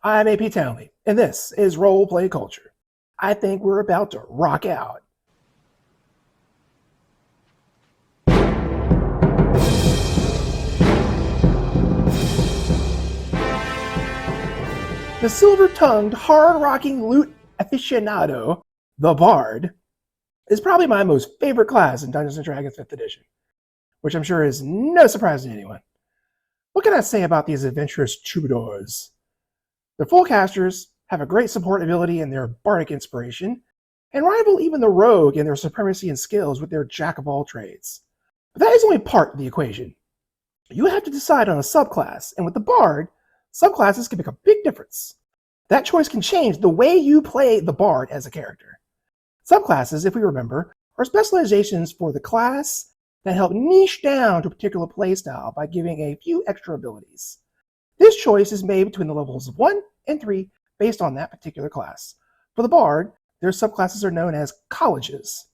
I'm AP Townley, and this is Roleplay Culture. I think we're about to rock out. The silver-tongued, hard-rocking lute aficionado, the Bard, is probably my most favorite class in Dungeons & Dragons 5th edition, which I'm sure is no surprise to anyone. What can I say about these adventurous troubadours? The full casters have a great support ability in their bardic inspiration, and rival even the rogue in their supremacy and skills with their jack-of-all-trades. But that is only part of the equation. You have to decide on a subclass, and with the Bard, subclasses can make a big difference. That choice can change the way you play the Bard as a character. Subclasses, if we remember, are specializations for the class that help niche down to a particular playstyle by giving a few extra abilities. This choice is made between the levels of 1 and 3 based on that particular class. For the Bard, their subclasses are known as colleges.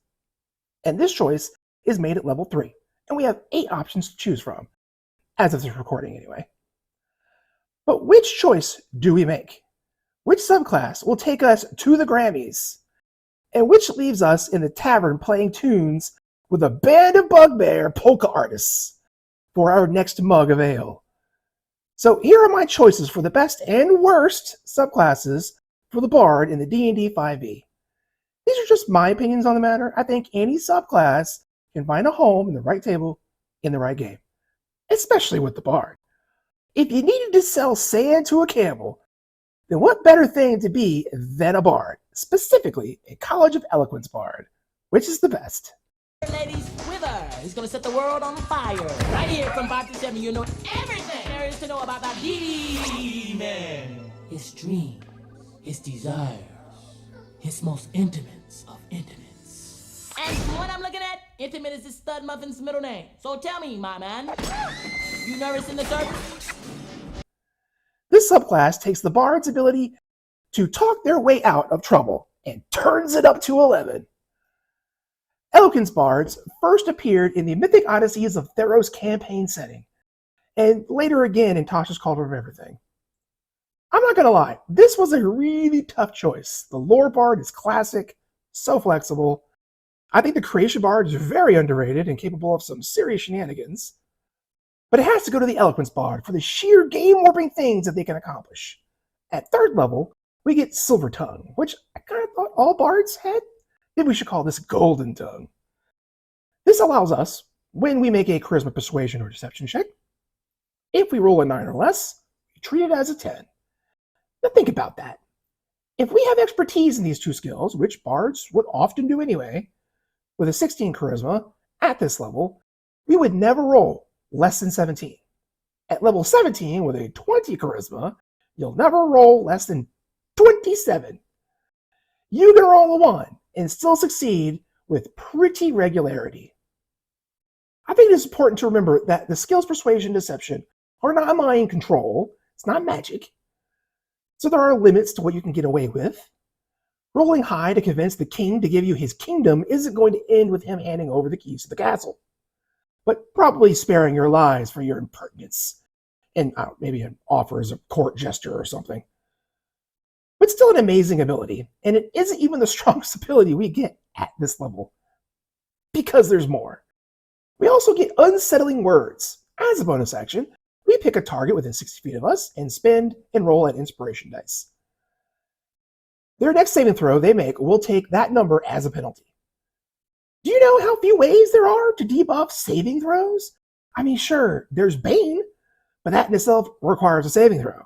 And this choice is made at level 3. And we have 8 options to choose from, as of this recording anyway. But which choice do we make? Which subclass will take us to the Grammys? And which leaves us in the tavern playing tunes with a band of bugbear polka artists for our next mug of ale? So here are my choices for the best and worst subclasses for the Bard in the D&D 5e. These are just my opinions on the matter. I think any subclass can find a home in the right table in the right game, especially with the Bard. If you needed to sell sand to a camel, then what better thing to be than a Bard, specifically a College of Eloquence Bard, which is the best. Ladies, Wither, he's gonna set the world on fire. Right here from 5 to 7, you know everything there is to know about that demon. His dreams, his desires, his most intimates of intimates. And what I'm looking at, intimate is his stud muffin's middle name. So tell me, my man, you nervous in the service? This subclass takes the Bard's ability to talk their way out of trouble and turns it up to 11. Eloquence Bards first appeared in the Mythic Odysseys of Theros campaign setting, and later again in Tasha's Cauldron of Everything. I'm not going to lie, this was a really tough choice. The Lore Bard is classic, so flexible. I think the Creation Bard is very underrated and capable of some serious shenanigans. But it has to go to the Eloquence Bard for the sheer game-warping things that they can accomplish. At 3rd level, we get Silver Tongue, which I kind of thought all bards had. Maybe we should call this Golden Tongue. This allows us, when we make a Charisma, Persuasion, or Deception check, if we roll a 9 or less, we treat it as a 10. Now think about that. If we have expertise in these 2 skills, which bards would often do anyway, with a 16 Charisma at this level, we would never roll less than 17. At level 17, with a 20 Charisma, you'll never roll less than 27. You can roll a 1 and still succeed with pretty regularity. I think it's important to remember that the skills Persuasion and Deception are not mind control. It's not magic. So there are limits to what you can get away with. Rolling high to convince the king to give you his kingdom isn't going to end with him handing over the keys to the castle, but probably sparing your lives for your impertinence and maybe an offer as a court gesture or something. But still an amazing ability, and it isn't even the strongest ability we get at this level, because there's more. We also get Unsettling Words. As a bonus action, we pick a target within 60 feet of us and spend and roll an inspiration dice. Their next saving throw they make will take that number as a penalty. Do you know how few ways there are to debuff saving throws? I mean, sure, there's Bane, but that in itself requires a saving throw,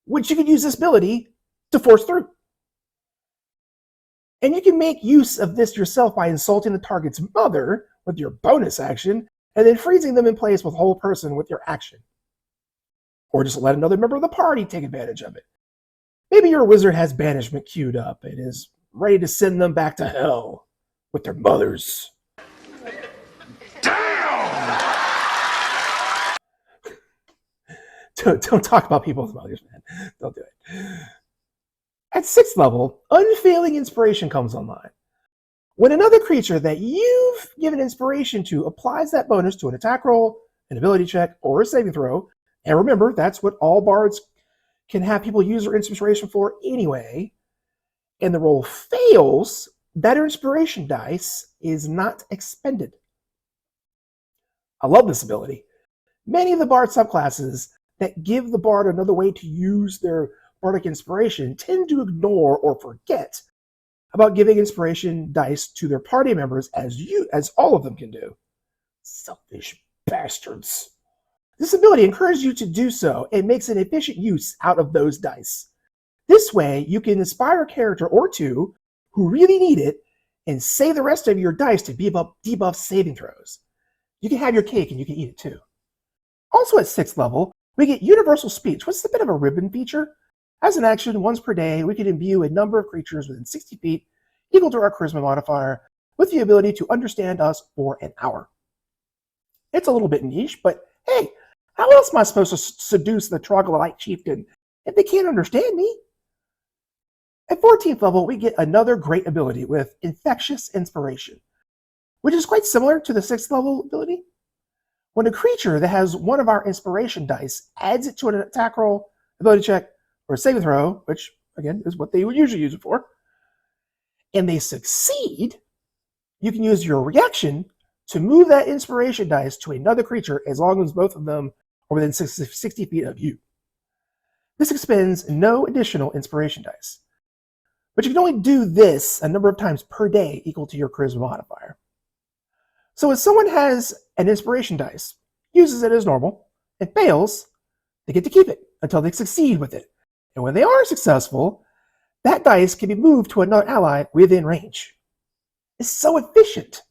which you could use this ability to force through. And you can make use of this yourself by insulting the target's mother with your bonus action, and then freezing them in place with whole person with your action. Or just let another member of the party take advantage of it. Maybe your wizard has banishment queued up and is ready to send them back to hell with their mothers. Damn! Don't talk about people's mothers, man. Don't do it. At 6th level, Unfailing Inspiration comes online. When another creature that you've given inspiration to applies that bonus to an attack roll, an ability check, or a saving throw, and remember, that's what all bards can have people use their inspiration for anyway, and the roll fails, that inspiration dice is not expended. I love this ability. Many of the Bard subclasses that give the Bard another way to use their Bardic inspiration tend to ignore or forget about giving inspiration dice to their party members as all of them can do. Selfish bastards. This ability encourages you to do so and makes an efficient use out of those dice. This way, you can inspire a character or two who really need it and save the rest of your dice to debuff saving throws. You can have your cake and you can eat it too. Also at 6th level, we get Universal Speech, which is a bit of a ribbon feature. As an action, once per day, we can imbue a number of creatures within 60 feet, equal to our Charisma modifier, with the ability to understand us for an hour. It's a little bit niche, but hey, how else am I supposed to seduce the troglodyte chieftain if they can't understand me? At 14th level, we get another great ability with Infectious Inspiration, which is quite similar to the 6th level ability. When a creature that has one of our inspiration dice adds it to an attack roll, ability check, or a saving throw, which again is what they would usually use it for, and they succeed, you can use your reaction to move that inspiration dice to another creature as long as both of them are within 60 feet of you. This expends no additional inspiration dice, but you can only do this a number of times per day equal to your Charisma modifier. So if someone has an inspiration dice, uses it as normal, and fails, they get to keep it until they succeed with it. And when they are successful, that dice can be moved to another ally within range. It's so efficient.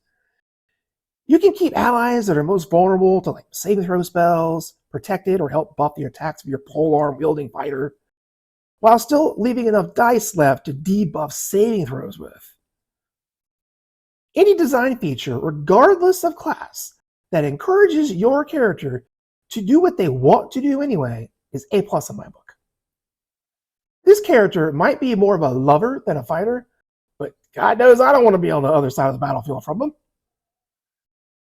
You can keep allies that are most vulnerable to saving throw spells, protected, or help buff the attacks of your polearm wielding fighter, while still leaving enough dice left to debuff saving throws with. Any design feature, regardless of class, that encourages your character to do what they want to do anyway is A+ in my book. This character might be more of a lover than a fighter, but God knows I don't want to be on the other side of the battlefield from them.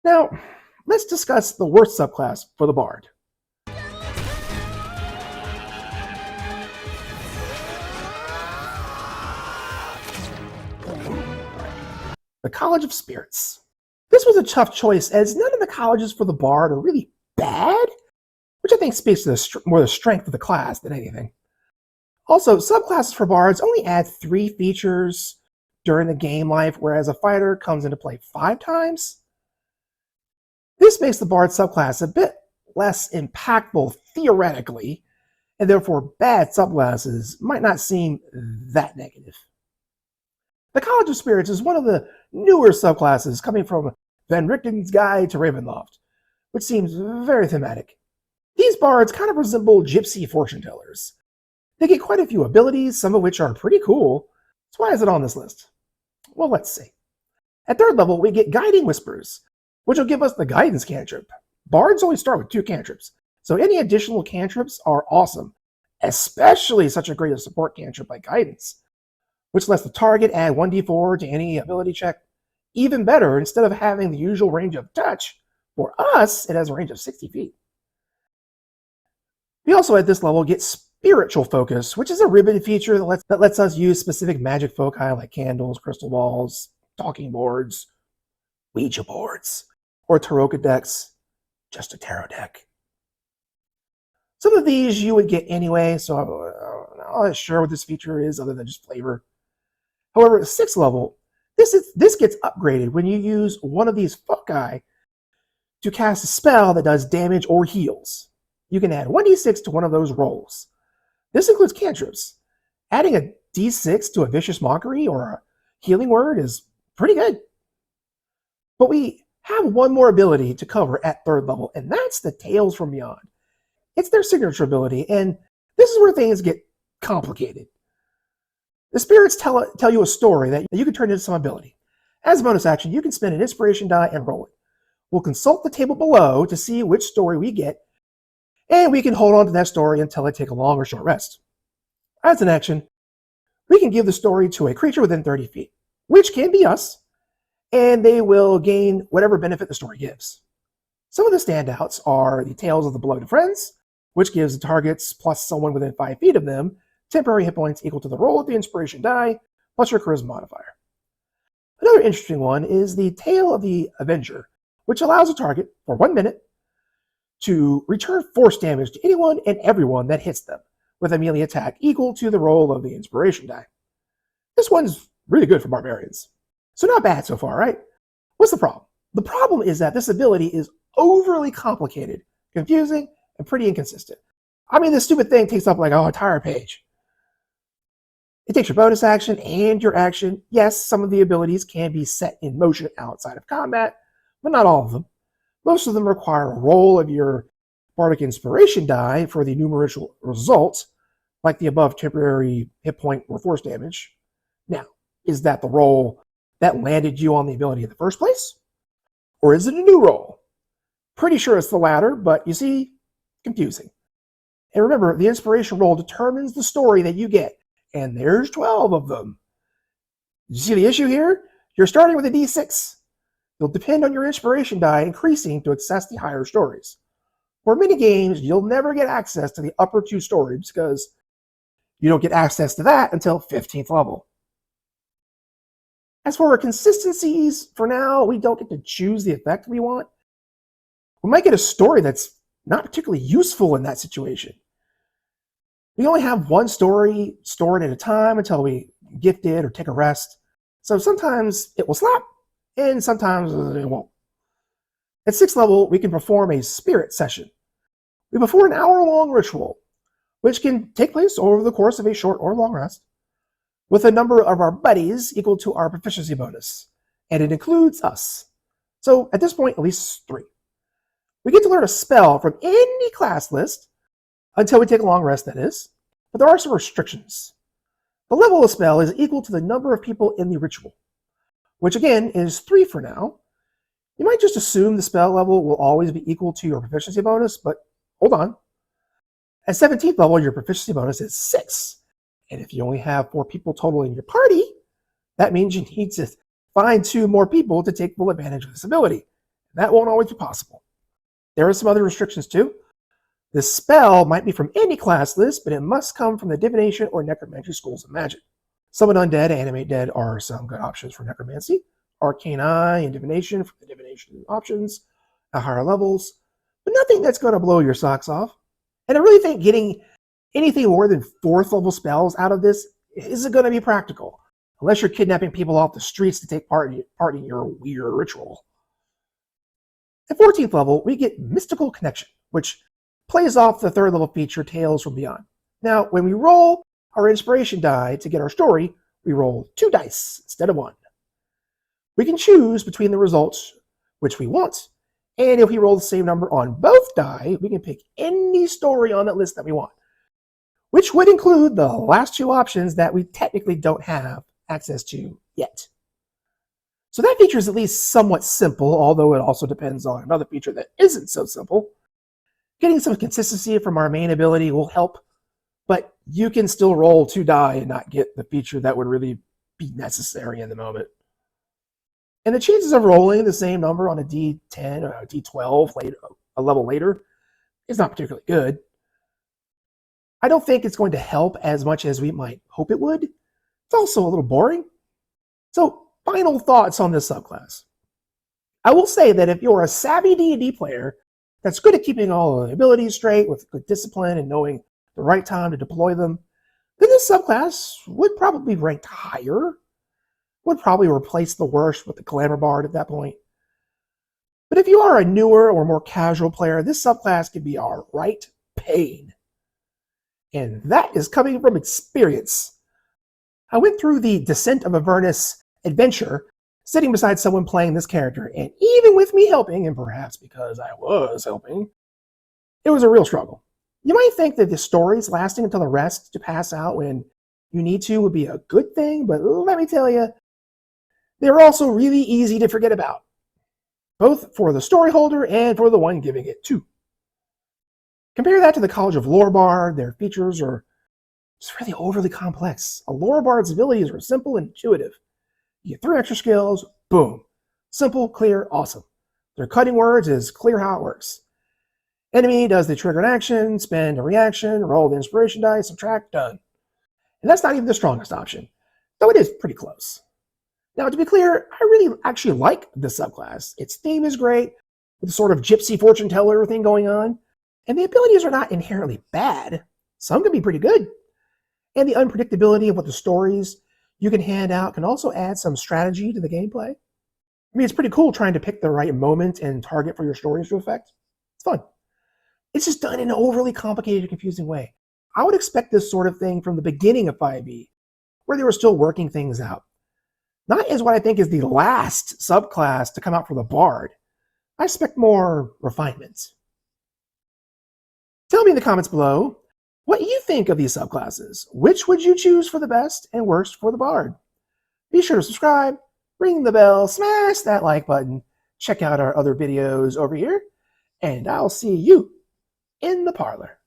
Now, let's discuss the worst subclass for the Bard. The College of Spirits. This was a tough choice as none of the colleges for the Bard are really bad, which I think speaks to more the strength of the class than anything. Also, subclasses for Bards only add 3 features during the game life, whereas a fighter comes into play 5 times. This makes the Bard subclass a bit less impactful theoretically, and therefore bad subclasses might not seem that negative. The College of Spirits is one of the newer subclasses coming from Van Richten's Guide to Ravenloft, which seems very thematic. These bards kind of resemble gypsy fortune tellers. They get quite a few abilities, some of which are pretty cool. So why is it on this list? Well, let's see. At 3rd level, we get Guiding Whispers, which will give us the Guidance cantrip. Bards only start with 2 cantrips, so any additional cantrips are awesome, especially such a great support cantrip like Guidance, which lets the target add 1d4 to any ability check. Even better, instead of having the usual range of touch, for us, it has a range of 60 feet. We also at this level get Spiritual Focus, which is a ribbon feature that lets us use specific magic foci like candles, crystal balls, talking boards, Ouija boards, or Tarot decks, just a tarot deck. Some of these you would get anyway, so I'm not sure what this feature is other than just flavor. However, at 6th level, this gets upgraded when you use one of these foci to cast a spell that does damage or heals. You can add 1d6 to one of those rolls. This includes cantrips. Adding a d6 to a Vicious Mockery or a Healing Word is pretty good. But we have one more ability to cover at 3rd level, and that's the Tales from Beyond. It's their signature ability, and this is where things get complicated. The spirits tell you a story that you can turn into some ability. As a bonus action, you can spend an inspiration die and roll it. We'll consult the table below to see which story we get, and we can hold on to that story until I take a long or short rest. As an action, we can give the story to a creature within 30 feet, which can be us, and they will gain whatever benefit the story gives. Some of the standouts are the Tales of the Beloved Friends, which gives the targets plus someone within 5 feet of them temporary hit points equal to the roll of the inspiration die plus your charisma modifier. Another interesting one is the Tail of the Avenger, which allows a target for 1 minute to return force damage to anyone and everyone that hits them, with a melee attack equal to the roll of the inspiration die. This one's really good for barbarians. So not bad so far, right? What's the problem? The problem is that this ability is overly complicated, confusing, and pretty inconsistent. I mean, this stupid thing takes up like an entire page. It takes your bonus action and your action. Yes, some of the abilities can be set in motion outside of combat, but not all of them. Most of them require a roll of your Bardic Inspiration die for the numerical result, like the above temporary hit point or force damage. Now, is that the roll that landed you on the ability in the first place? Or is it a new roll? Pretty sure it's the latter, but you see, confusing. And remember, the inspiration roll determines the story that you get, and there's 12 of them. You see the issue here? You're starting with a d6. You'll depend on your inspiration die increasing to access the higher stories. For many games, you'll never get access to the upper 2 stories because you don't get access to that until 15th level. As for our consistencies, for now, we don't get to choose the effect we want. We might get a story that's not particularly useful in that situation. We only have one story stored at a time until we gift it or take a rest. So sometimes it will slap, and sometimes it won't. At 6th level, we can perform a spirit session. We perform an hour-long ritual, which can take place over the course of a short or long rest, with a number of our buddies equal to our proficiency bonus, and it includes us. So at this point, at least 3. We get to learn a spell from any class list, until we take a long rest, that is, but there are some restrictions. The level of the spell is equal to the number of people in the ritual, which again is 3 for now. You might just assume the spell level will always be equal to your proficiency bonus, but hold on. At 17th level, your proficiency bonus is 6. And if you only have 4 people total in your party, that means you need to find 2 more people to take full advantage of this ability. That won't always be possible. There are some other restrictions too. This spell might be from any class list, but it must come from the divination or necromancy schools of magic. Summon undead, animate dead are some good options for necromancy. Arcane Eye and divination for the divination options at higher levels, but nothing that's going to blow your socks off. And I really think getting anything more than 4th level spells out of this isn't going to be practical, unless you're kidnapping people off the streets to take part in your weird ritual. At 14th level, we get Mystical Connection, which plays off the 3rd level feature Tales from Beyond. Now, when we roll our inspiration die to get our story, we roll 2 dice instead of 1. We can choose between the results which we want, and if we roll the same number on both die, we can pick any story on that list that we want, which would include the last 2 options that we technically don't have access to yet. So that feature is at least somewhat simple, although it also depends on another feature that isn't so simple. Getting some consistency from our main ability will help, but you can still roll 2 die and not get the feature that would really be necessary in the moment. And the chances of rolling the same number on a D10 or a D12 later, a level later is not particularly good. I don't think it's going to help as much as we might hope it would. It's also a little boring. So, final thoughts on this subclass. I will say that if you're a savvy D&D player that's good at keeping all the abilities straight with good discipline and knowing the right time to deploy them, then this subclass would probably be ranked higher, would probably replace the worst with the Glamour Bard at that point. But if you are a newer or more casual player, this subclass can be a right pain. And that is coming from experience. I went through the Descent of Avernus adventure sitting beside someone playing this character, and even with me helping, and perhaps because I was helping, it was a real struggle. You might think that the stories lasting until the rest to pass out when you need to would be a good thing, but let me tell you, they're also really easy to forget about, both for the story holder and for the one giving it to. Compare that to the College of Lore Bard. Their features are just really overly complex. A Lore Bard's abilities are simple and intuitive. You get 3 extra skills, boom. Simple, clear, awesome. Their cutting words is clear how it works. Enemy does the triggered action, spend a reaction, roll the inspiration dice, subtract, done. And that's not even the strongest option, though it is pretty close. Now, to be clear, I really actually like this subclass. Its theme is great, with the sort of gypsy fortune teller thing going on, and the abilities are not inherently bad. Some can be pretty good. And the unpredictability of what the stories you can hand out can also add some strategy to the gameplay. I mean, it's pretty cool trying to pick the right moment and target for your stories to affect. It's fun. It's just done in an overly complicated, confusing way. I would expect this sort of thing from the beginning of 5e, where they were still working things out. Not as what I think is the last subclass to come out for the Bard. I expect more refinements. Tell me in the comments below what you think of these subclasses. Which would you choose for the best and worst for the Bard? Be sure to subscribe, ring the bell, smash that like button, check out our other videos over here, and I'll see you in the parlor.